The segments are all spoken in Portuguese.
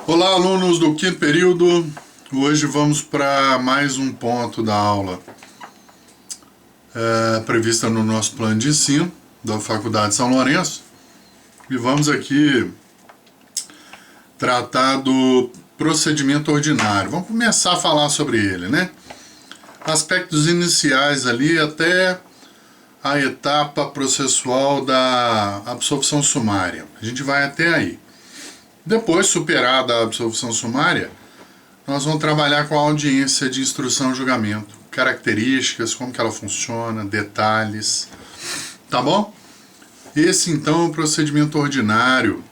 Olá, alunos do quinto período. Hoje vamos para mais um ponto da aula prevista no nosso plano de ensino da Faculdade de São Lourenço. E vamos aqui tratar do procedimento ordinário. Vamos começar a falar sobre ele, né? Aspectos iniciais ali até a etapa processual da absolvição sumária. A gente vai até aí. Depois, superada a absolvição sumária, nós vamos trabalhar com a audiência de instrução e julgamento, características, como que ela funciona, detalhes, tá bom? Esse, então, é o procedimento ordinário.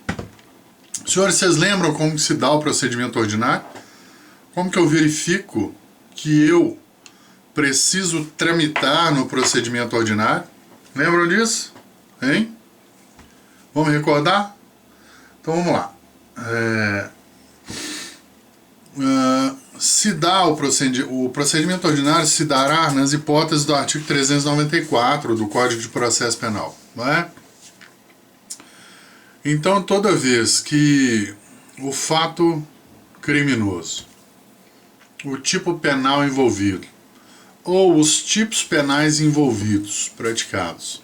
Senhores, vocês lembram como que se dá o procedimento ordinário? Como que eu verifico que eu preciso tramitar no procedimento ordinário? Lembram disso? Hein? Vamos recordar? Então, vamos lá. Se dá o procedimento ordinário se dará nas hipóteses do artigo 394 do Código de Processo Penal, não é? Então, toda vez que o fato criminoso, o tipo penal envolvido ou os tipos penais envolvidos, praticados,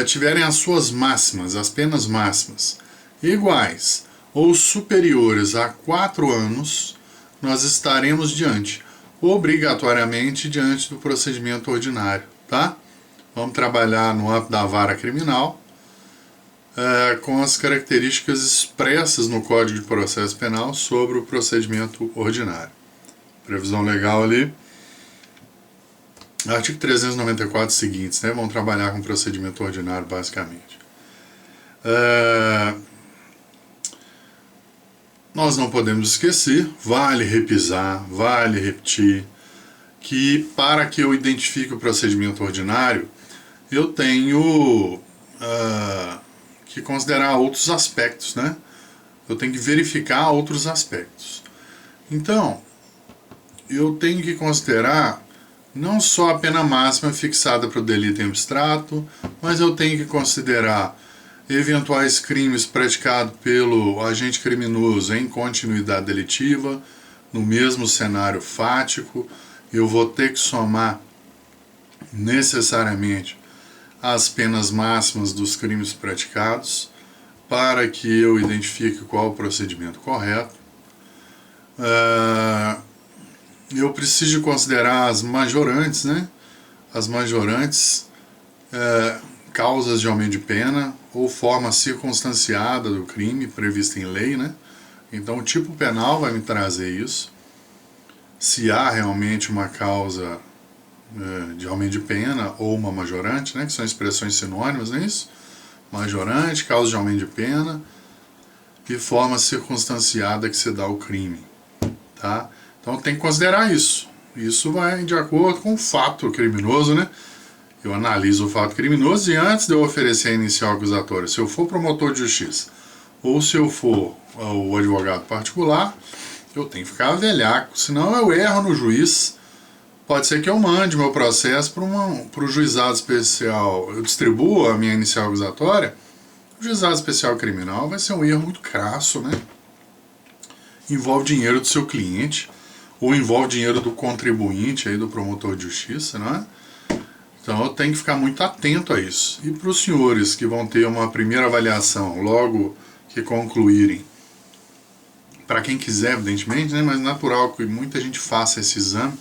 tiverem as suas máximas, as penas máximas, iguais ou superiores a 4 anos, nós estaremos obrigatoriamente diante do procedimento ordinário, tá? Vamos trabalhar no âmbito da vara criminal, com as características expressas no Código de Processo Penal sobre o procedimento ordinário. Previsão legal ali. Artigo 394 seguintes, né? Vamos trabalhar com procedimento ordinário basicamente. Nós não podemos esquecer, vale repisar, vale repetir, que para que eu identifique o procedimento ordinário, eu tenho que considerar outros aspectos, né? Eu tenho que verificar outros aspectos. Então, eu tenho que considerar não só a pena máxima fixada para o delito em abstrato, mas eu tenho que considerar eventuais crimes praticados pelo agente criminoso em continuidade delitiva, no mesmo cenário fático. Eu vou ter que somar necessariamente as penas máximas dos crimes praticados para que eu identifique qual o procedimento correto. Eu preciso considerar as majorantes, né? As majorantes, causas de aumento de pena ou forma circunstanciada do crime prevista em lei, né? Então o tipo penal vai me trazer isso. Se há realmente uma causa de aumento de pena ou uma majorante, né? Que são expressões sinônimas, não é isso? Majorante, causa de aumento de pena e forma circunstanciada que se dá o crime, tá? Então tem que considerar isso. Isso vai de acordo com o fato criminoso, né? Eu analiso o fato criminoso e antes de eu oferecer a inicial acusatória, se eu for promotor de justiça ou se eu for o advogado particular, eu tenho que ficar velhaco, senão eu erro no juiz. Pode ser que eu mande meu processo para o juizado especial, eu distribuo a minha inicial acusatória, o juizado especial criminal vai ser um erro muito crasso, né? Envolve dinheiro do seu cliente, ou envolve dinheiro do contribuinte, aí, do promotor de justiça, não é? Então eu tenho que ficar muito atento a isso. E para os senhores que vão ter uma primeira avaliação logo que concluírem, para quem quiser, evidentemente, né, mas natural que muita gente faça esse exame,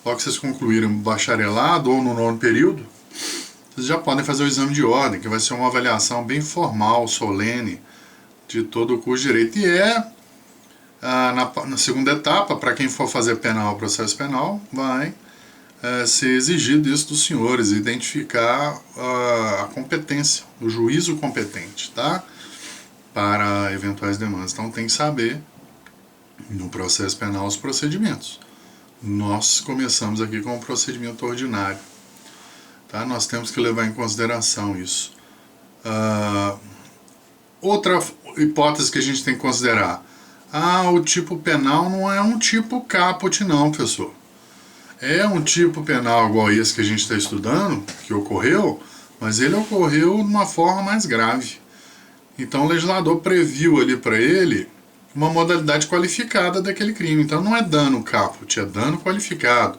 logo que vocês concluírem bacharelado ou no 9º período, vocês já podem fazer o exame de ordem, que vai ser uma avaliação bem formal, solene, de todo o curso de Direito. E na segunda etapa, para quem for fazer penal, processo penal, vai ser exigido isso dos senhores, identificar a competência, o juízo competente, tá? Para eventuais demandas. Então tem que saber, no processo penal, os procedimentos. Nós começamos aqui com o procedimento ordinário, tá? Nós temos que levar em consideração isso. Outra hipótese que a gente tem que considerar: o tipo penal não é um tipo caput não, professor. É um tipo penal igual esse que a gente está estudando, que ocorreu, mas ele ocorreu de uma forma mais grave. Então o legislador previu ali para ele uma modalidade qualificada daquele crime. Então não é dano caput, é dano qualificado.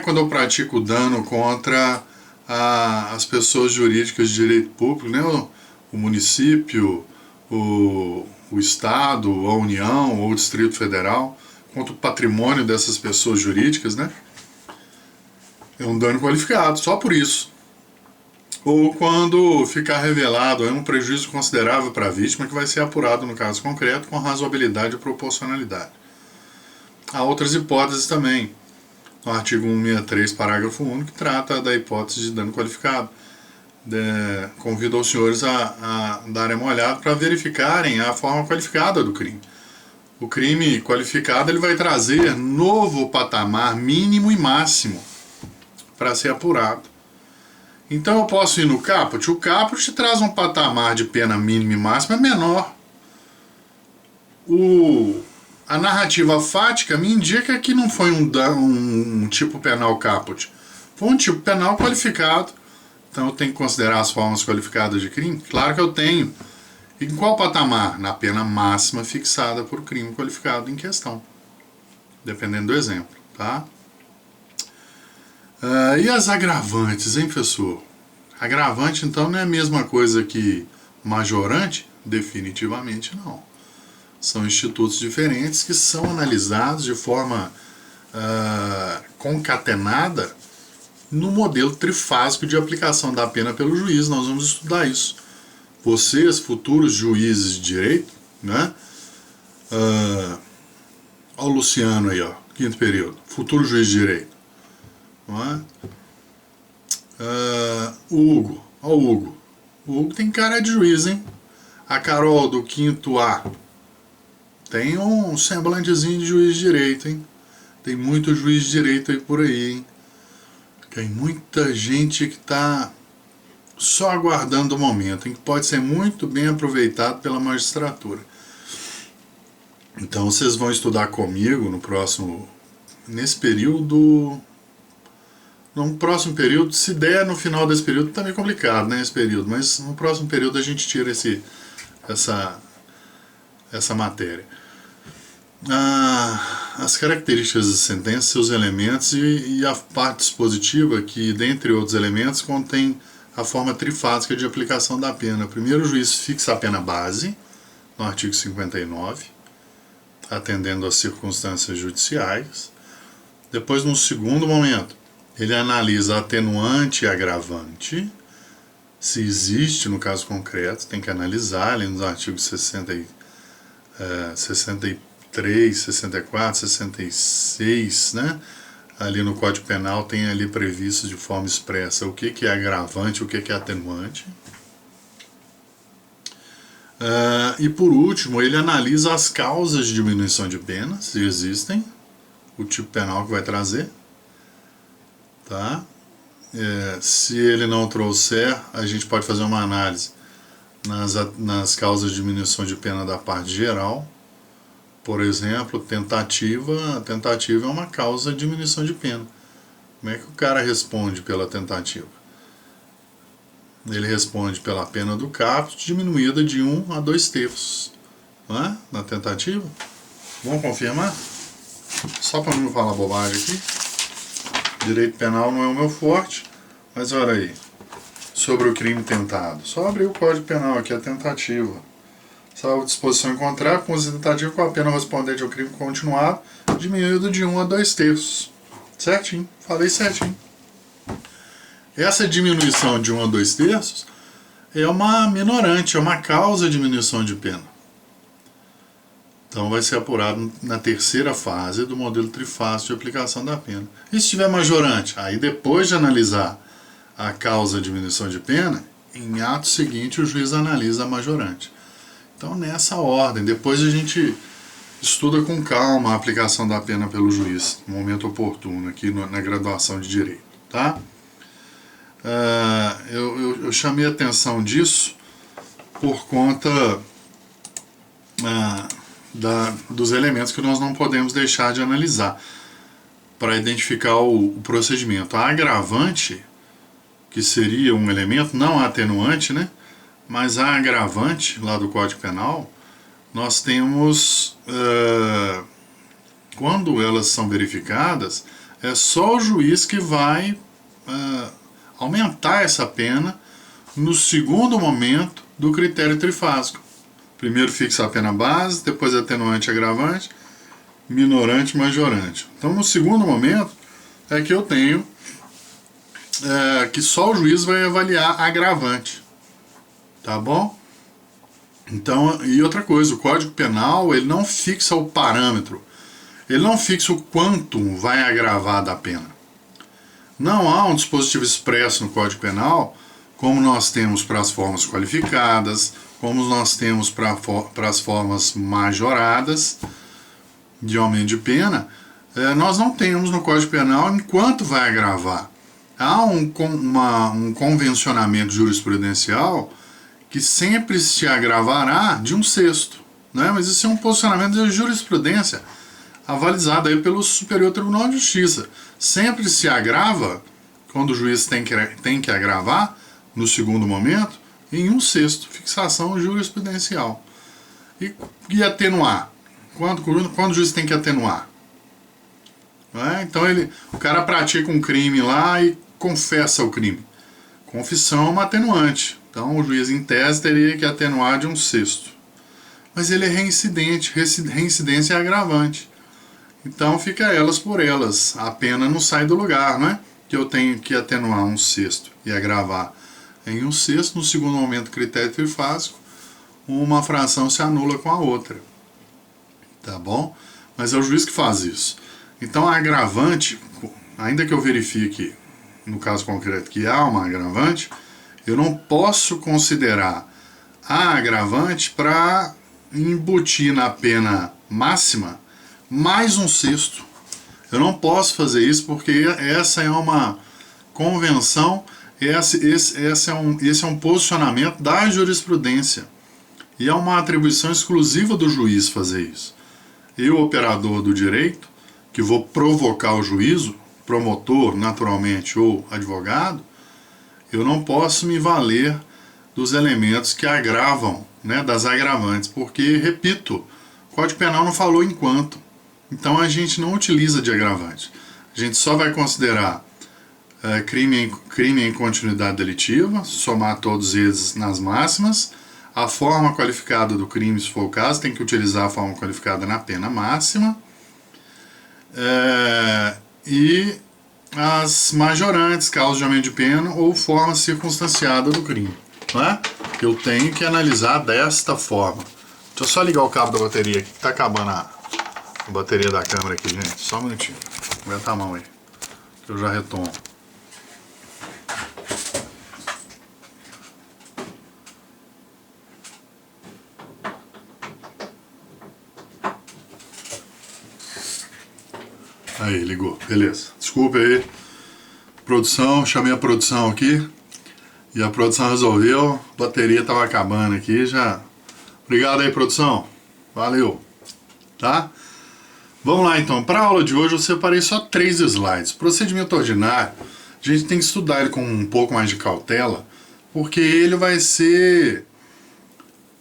Quando eu pratico dano contra as pessoas jurídicas de direito público, né? O município, o Estado, a União ou o Distrito Federal, contra o patrimônio dessas pessoas jurídicas, né? É um dano qualificado, só por isso. Ou quando ficar revelado um prejuízo considerável para a vítima, que vai ser apurado no caso concreto com razoabilidade e proporcionalidade. Há outras hipóteses também, no artigo 163, parágrafo único, que trata da hipótese de dano qualificado. Convido os senhores a darem uma olhada para verificarem a forma qualificada do crime. O crime qualificado ele vai trazer novo patamar mínimo e máximo para ser apurado. Então eu posso ir no caput. O caput traz um patamar de pena mínima e máxima menor. A narrativa fática me indica que não foi um tipo penal caput. Foi um tipo penal qualificado. Então eu tenho que considerar as formas qualificadas de crime? Claro que eu tenho. Em qual patamar? Na pena máxima fixada por crime qualificado em questão. Dependendo do exemplo, tá? E as agravantes, hein, professor? Agravante, então, não é a mesma coisa que majorante? Definitivamente não. São institutos diferentes que são analisados de forma concatenada no modelo trifásico de aplicação da pena pelo juiz. Nós vamos estudar isso. Vocês, futuros juízes de direito, né? Ó o Luciano aí, ó, quinto período, futuro juiz de direito. Não é? O Hugo, ó o Hugo. O Hugo tem cara de juiz, hein? A Carol do quinto A tem um semblantezinho de juiz de direito, hein? Tem muito juiz de direito aí por aí, hein? Tem muita gente que está só aguardando o momento, em que pode ser muito bem aproveitado pela magistratura. Então vocês vão estudar comigo nesse período, no próximo período, se der no final desse período, tá meio complicado, né, esse período, mas no próximo período a gente tira essa matéria. As características da sentença, seus elementos e a parte dispositiva que, dentre outros elementos, contém a forma trifásica de aplicação da pena. Primeiro, o juiz fixa a pena base, no artigo 59, atendendo às circunstâncias judiciais. Depois, no segundo momento, ele analisa atenuante e agravante. Se existe, no caso concreto, tem que analisar, ali nos artigos 63, 64, 66, né? Ali no Código Penal tem ali previsto de forma expressa o que é agravante, o que é atenuante. E por último, ele analisa as causas de diminuição de pena, se existem, o tipo penal que vai trazer. Tá? Se ele não trouxer, a gente pode fazer uma análise nas causas de diminuição de pena da parte geral. Por exemplo, tentativa. A tentativa é uma causa de diminuição de pena. Como é que o cara responde pela tentativa? Ele responde pela pena do caput diminuída de 1 a 2 terços. Não é? Na tentativa. Vamos confirmar? Só para não falar bobagem aqui. Direito penal não é o meu forte, mas olha aí. Sobre o crime tentado. Só abrir o Código Penal aqui, a tentativa. Salvo disposição em contrário, com a tentativa com a pena correspondente ao crime continuado, diminuído de 1 a 2 terços. Certinho, falei certinho. Essa diminuição de 1 a 2 terços é uma minorante, é uma causa de diminuição de pena. Então vai ser apurado na terceira fase do modelo trifásico de aplicação da pena. E se tiver majorante? Aí depois de analisar a causa de diminuição de pena, em ato seguinte o juiz analisa a majorante. Então nessa ordem, depois a gente estuda com calma a aplicação da pena pelo juiz, no momento oportuno, aqui na graduação de Direito. Tá? Eu chamei a atenção disso por conta dos elementos que nós não podemos deixar de analisar para identificar o procedimento. A agravante, que seria um elemento, não a atenuante, né? Mas a agravante, lá do Código Penal, nós temos, quando elas são verificadas, é só o juiz que vai aumentar essa pena no segundo momento do critério trifásico. Primeiro fixa a pena base, depois atenuante e agravante, minorante e majorante. Então, no segundo momento, é que eu tenho que só o juiz vai avaliar agravante. Tá bom? Então, e outra coisa, o Código Penal, ele não fixa o parâmetro, ele não fixa o quanto vai agravar da pena. Não há um dispositivo expresso no Código Penal, como nós temos para as formas qualificadas, como nós temos para as formas majoradas de aumento de pena, nós não temos no Código Penal enquanto vai agravar. Há um convencionamento jurisprudencial que sempre se agravará de 1/6, né? Mas isso é um posicionamento de jurisprudência avalizado aí pelo Superior Tribunal de Justiça. Sempre se agrava, quando o juiz tem que agravar, no segundo momento, em 1/6, fixação jurisprudencial. E atenuar? Quando o juiz tem que atenuar? Então o cara pratica um crime lá e confessa o crime. Confissão é uma atenuante. Então o juiz, em tese, teria que atenuar de 1/6. Mas ele é reincidente. Reincidência é agravante. Então fica elas por elas. A pena não sai do lugar, né? Que eu tenho que atenuar 1/6 e agravar em 1/6. No segundo momento, critério trifásico, uma fração se anula com a outra. Tá bom? Mas é o juiz que faz isso. Então a agravante, ainda que eu verifique, no caso concreto, que há uma agravante, eu não posso considerar a agravante para embutir na pena máxima mais 1/6. Eu não posso fazer isso porque essa é uma convenção, esse é um posicionamento da jurisprudência. E é uma atribuição exclusiva do juiz fazer isso. Eu, operador do direito, que vou provocar o juízo, promotor, naturalmente, ou advogado, eu não posso me valer dos elementos que agravam, né, das agravantes, porque, repito, o Código Penal não falou enquanto. Então a gente não utiliza de agravante. A gente só vai considerar crime em continuidade delitiva, somar todos eles nas máximas. A forma qualificada do crime, se for o caso, tem que utilizar a forma qualificada na pena máxima. E as majorantes, causa de aumento de pena ou forma circunstanciada do crime. Não é? Eu tenho que analisar desta forma. Deixa eu só ligar o cabo da bateria aqui, que está acabando a bateria da câmera aqui, gente. Só um minutinho. Aguenta a mão aí, que eu já retomo. Aí, ligou. Beleza. Desculpa aí. Produção, chamei a produção aqui. E a produção resolveu. A bateria estava acabando aqui já. Obrigado aí, produção. Valeu. Tá? Vamos lá, então. Para a aula de hoje eu separei só 3 slides. Procedimento ordinário, a gente tem que estudar ele com um pouco mais de cautela, porque ele vai ser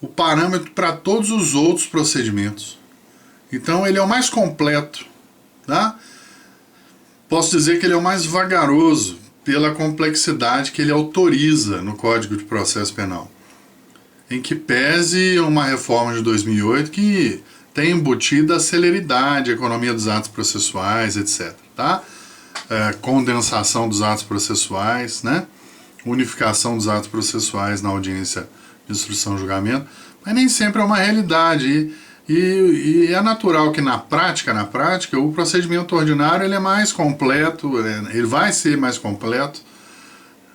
o parâmetro para todos os outros procedimentos. Então ele é o mais completo. Tá? Posso dizer que ele é o mais vagaroso pela complexidade que ele autoriza no Código de Processo Penal, em que pese uma reforma de 2008 que tem embutida a celeridade, a economia dos atos processuais, etc. Tá? Condensação dos atos processuais, né? Unificação dos atos processuais na audiência de instrução e julgamento, mas nem sempre é uma realidade. E é natural que na prática, o procedimento ordinário ele é mais completo, ele vai ser mais completo,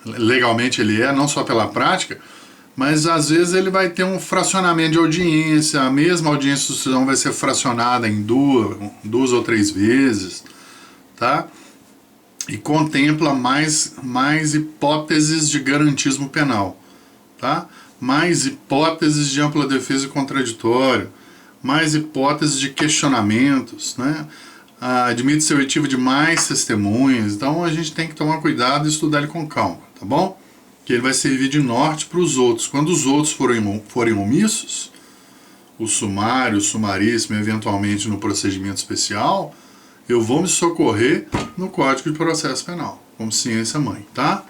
legalmente ele é, não só pela prática, mas às vezes ele vai ter um fracionamento de audiência, a mesma audiência de instrução vai ser fracionada em duas ou 3 vezes, tá? E contempla mais hipóteses de garantismo penal, tá? Mais hipóteses de ampla defesa e contraditório, mais hipóteses de questionamentos, né? Admite-se o oitivo de mais testemunhas. Então a gente tem que tomar cuidado e estudar ele com calma, tá bom? Que ele vai servir de norte para os outros. Quando os outros forem omissos, o sumário, o sumaríssimo, eventualmente no procedimento especial, eu vou me socorrer no Código de Processo Penal, como ciência mãe, tá?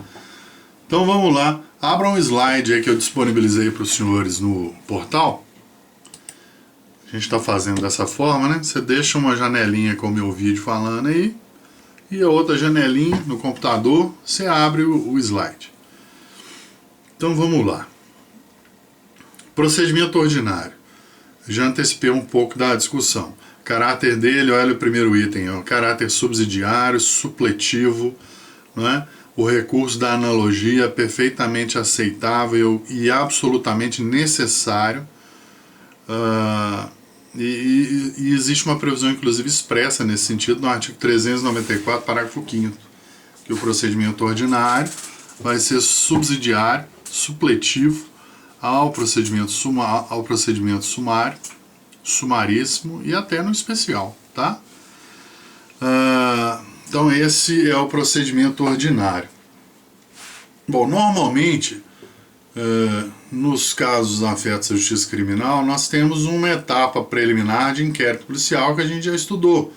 Então vamos lá, abra um slide aí que eu disponibilizei para os senhores no portal. A gente está fazendo dessa forma, né? Você deixa uma janelinha com o meu vídeo falando aí, e a outra janelinha no computador, você abre o slide. Então vamos lá. Procedimento ordinário. Já antecipei um pouco da discussão. O caráter dele, olha o primeiro item, é o caráter subsidiário, supletivo, não é? O recurso da analogia perfeitamente aceitável e absolutamente necessário. E existe uma previsão, inclusive, expressa nesse sentido no artigo 394, parágrafo 5º, que o procedimento ordinário vai ser subsidiário, supletivo ao procedimento sumário, sumaríssimo e até no especial, tá? Então esse é o procedimento ordinário. Bom, normalmente, nos casos afetos à justiça criminal, nós temos uma etapa preliminar de inquérito policial que a gente já estudou.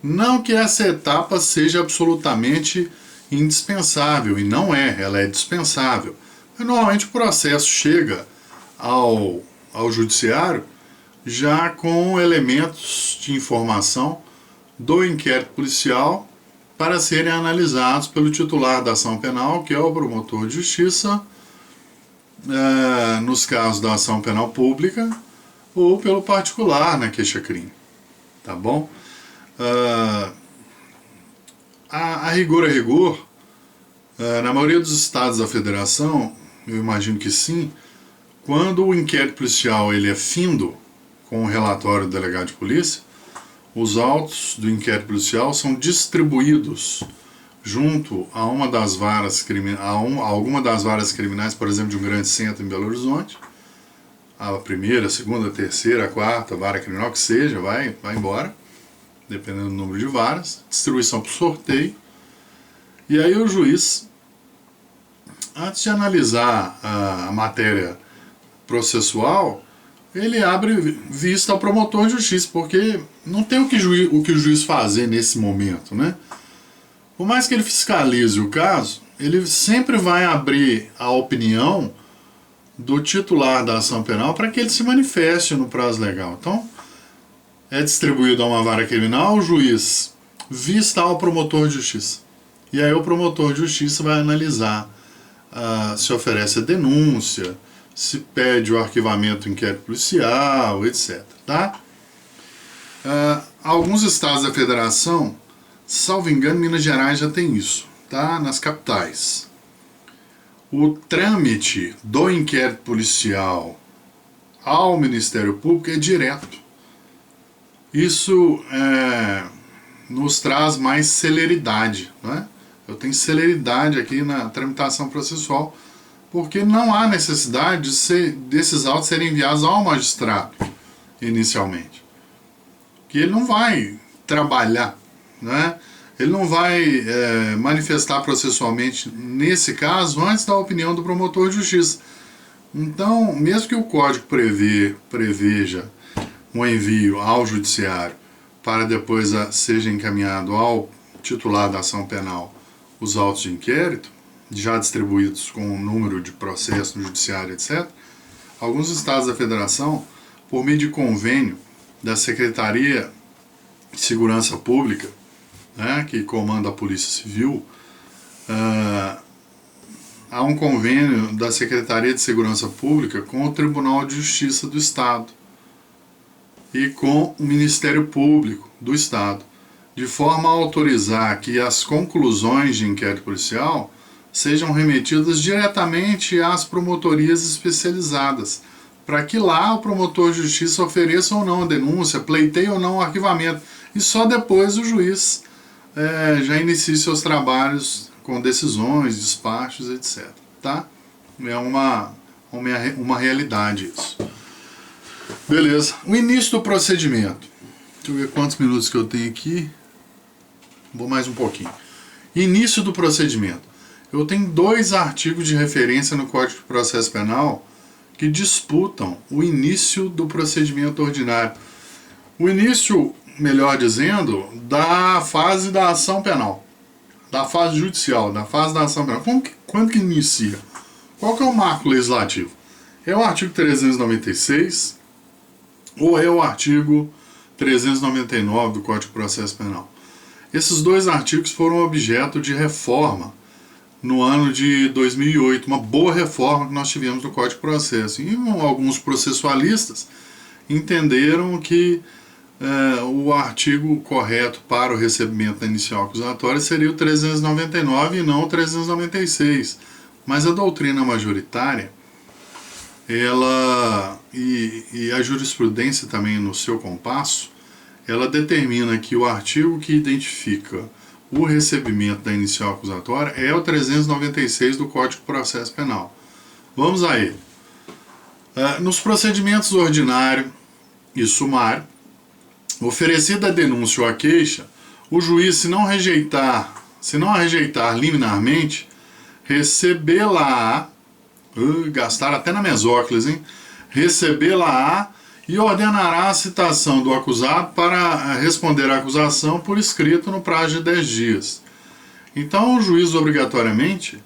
Não que essa etapa seja absolutamente indispensável, e não é, ela é dispensável. Mas normalmente o processo chega ao judiciário já com elementos de informação do inquérito policial para serem analisados pelo titular da ação penal, que é o promotor de justiça, nos casos da ação penal pública, ou pelo particular na queixa-crime. Tá bom? A rigor, na maioria dos estados da federação, eu imagino que sim, quando o inquérito policial ele é findo com o relatório do delegado de polícia, os autos do inquérito policial são distribuídos junto a alguma das varas criminais, por exemplo, de um grande centro em Belo Horizonte, a primeira, a segunda, a terceira, a quarta vara criminal, que seja, vai embora, dependendo do número de varas, distribuição por sorteio, e aí o juiz, antes de analisar a matéria processual, ele abre vista ao promotor de justiça, porque não tem o que o juiz fazer nesse momento, né? Por mais que ele fiscalize o caso, ele sempre vai abrir a opinião do titular da ação penal para que ele se manifeste no prazo legal. Então, é distribuído a uma vara criminal, o juiz vista ao promotor de justiça. E aí o promotor de justiça vai analisar se oferece a denúncia, se pede o arquivamento do inquérito policial, etc. Tá? Alguns estados da federação, salvo engano, Minas Gerais já tem isso, tá? Nas capitais. O trâmite do inquérito policial ao Ministério Público é direto. Isso nos traz mais celeridade, né? Eu tenho celeridade aqui na tramitação processual, porque não há necessidade desses autos serem enviados ao magistrado, inicialmente. Que ele não vai trabalhar, né? Ele não vai manifestar processualmente, nesse caso, antes da opinião do promotor de justiça. Então, mesmo que o Código preveja um envio ao judiciário para depois seja encaminhado ao titular da ação penal os autos de inquérito, já distribuídos com o número de processo no judiciário, etc., alguns estados da federação, por meio de convênio da Secretaria de Segurança Pública, né, que comanda a Polícia Civil, há um convênio da Secretaria de Segurança Pública com o Tribunal de Justiça do Estado e com o Ministério Público do Estado, de forma a autorizar que as conclusões de inquérito policial sejam remetidas diretamente às promotorias especializadas, para que lá o promotor de justiça ofereça ou não a denúncia, pleiteie ou não o arquivamento, e só depois o juiz já inicie seus trabalhos com decisões, despachos, etc. Tá? É uma realidade isso. Beleza. O início do procedimento. Deixa eu ver quantos minutos que eu tenho aqui. Vou mais um pouquinho. Início do procedimento. Eu tenho 2 artigos de referência no Código de Processo Penal que disputam o início do procedimento ordinário. O início, melhor dizendo, da fase da ação penal, da fase judicial, da fase da ação penal. Quando que inicia? Qual que é o marco legislativo? É o artigo 396 ou é o artigo 399 do Código de Processo Penal? Esses dois artigos foram objeto de reforma no ano de 2008, uma boa reforma que nós tivemos no Código de Processo. E alguns processualistas entenderam que o artigo correto para o recebimento da inicial acusatória seria o 399 e não o 396. Mas a doutrina majoritária, ela e a jurisprudência também no seu compasso, ela determina que o artigo que identifica o recebimento da inicial acusatória é o 396 do Código de Processo Penal. Vamos a ele. Nos procedimentos ordinário e sumário, oferecida a denúncia ou a queixa, o juiz, se não a rejeitar liminarmente, recebê-la-á, gastar até na mesóclise, hein? Recebê-la-á e ordenará a citação do acusado para responder à acusação por escrito no prazo de 10 dias. Então, o juiz, obrigatoriamente,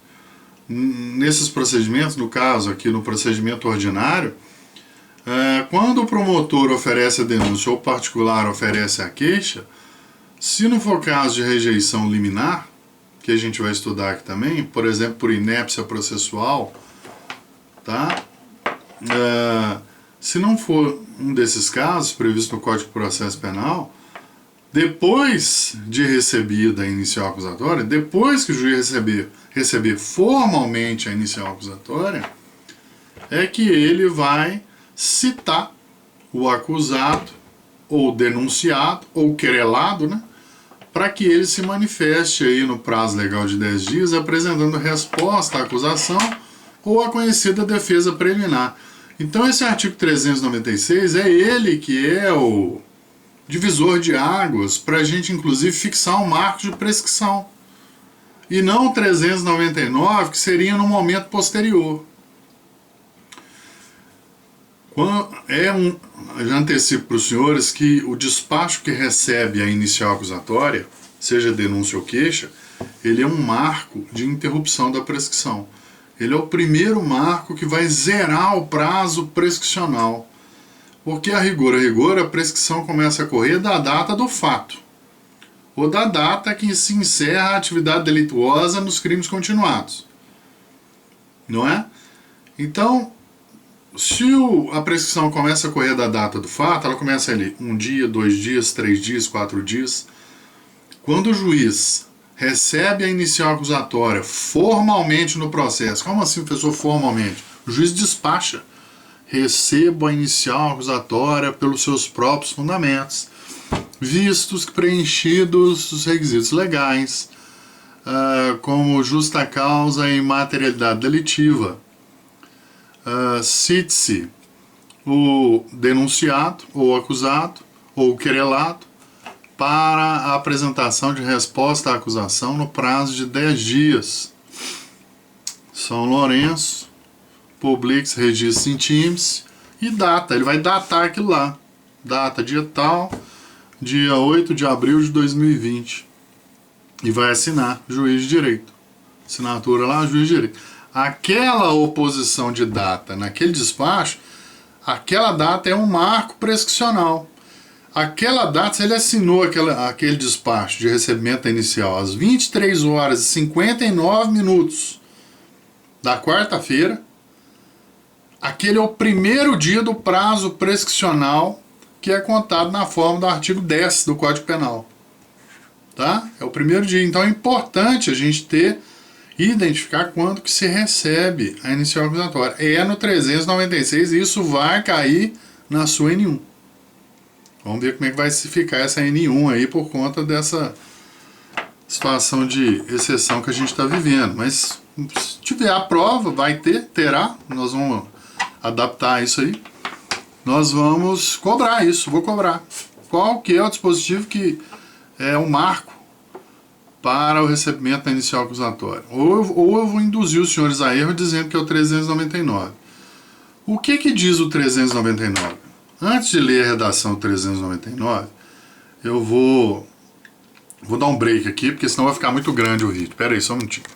nesses procedimentos, no caso aqui no procedimento ordinário, quando o promotor oferece a denúncia ou o particular oferece a queixa, se não for caso de rejeição liminar, que a gente vai estudar aqui também, por exemplo, por inépcia processual, tá? Se não for um desses casos previsto no Código de Processo Penal, depois de recebida a inicial acusatória, depois que o juiz receber formalmente a inicial acusatória, é que ele vai citar o acusado, ou denunciado, ou querelado, né, para que ele se manifeste aí no prazo legal de 10 dias, apresentando resposta à acusação ou a conhecida defesa preliminar. Então esse artigo 396 é ele que é o divisor de águas para a gente inclusive fixar um marco de prescrição. E não o 399, que seria no momento posterior. Já antecipo para os senhores que o despacho que recebe a inicial acusatória, seja denúncia ou queixa, ele é um marco de interrupção da prescrição. Ele é o primeiro marco que vai zerar o prazo prescricional. Porque a rigor, a prescrição começa a correr da data do fato, ou da data que se encerra a atividade delituosa nos crimes continuados. Não é? Então, se a prescrição começa a correr da data do fato, ela começa ali 1 dia, 2 dias, 3 dias, 4 dias. Quando o juiz recebe a inicial acusatória formalmente no processo, como assim, professor, formalmente? O juiz despacha. Recebo a inicial acusatória pelos seus próprios fundamentos, vistos que preenchidos os requisitos legais, como justa causa e materialidade delitiva. Cite-se o denunciado, ou acusado, ou querelado, para a apresentação de resposta à acusação no prazo de 10 dias. São Lourenço, Publix, Registro Intimes e data. Ele vai datar aquilo lá. Data, dia tal, dia 8 de abril de 2020. E vai assinar, juiz de direito. Assinatura lá, juiz de direito. Aquela oposição de data naquele despacho, aquela data é um marco prescricional. Aquela data, se ele assinou aquele despacho de recebimento inicial às 23 horas e 59 minutos da quarta-feira, aquele é o primeiro dia do prazo prescricional que é contado na forma do artigo 10 do Código Penal. Tá? É o primeiro dia. Então é importante a gente identificar quando que se recebe a inicial acusatória. É no 396 e isso vai cair na sua N1. Vamos ver como é que vai se ficar essa N1 aí por conta dessa situação de exceção que a gente está vivendo. Mas se tiver a prova, terá, nós vamos adaptar isso aí. Nós vamos cobrar isso, vou cobrar. Qual que é o dispositivo que é um marco para o recebimento da inicial acusatória? Ou eu vou induzir os senhores a erro dizendo que é o 399. O que diz o 399? Antes de ler a redação do 399, eu vou dar um break aqui, porque senão vai ficar muito grande o vídeo. Pera aí, só um minutinho.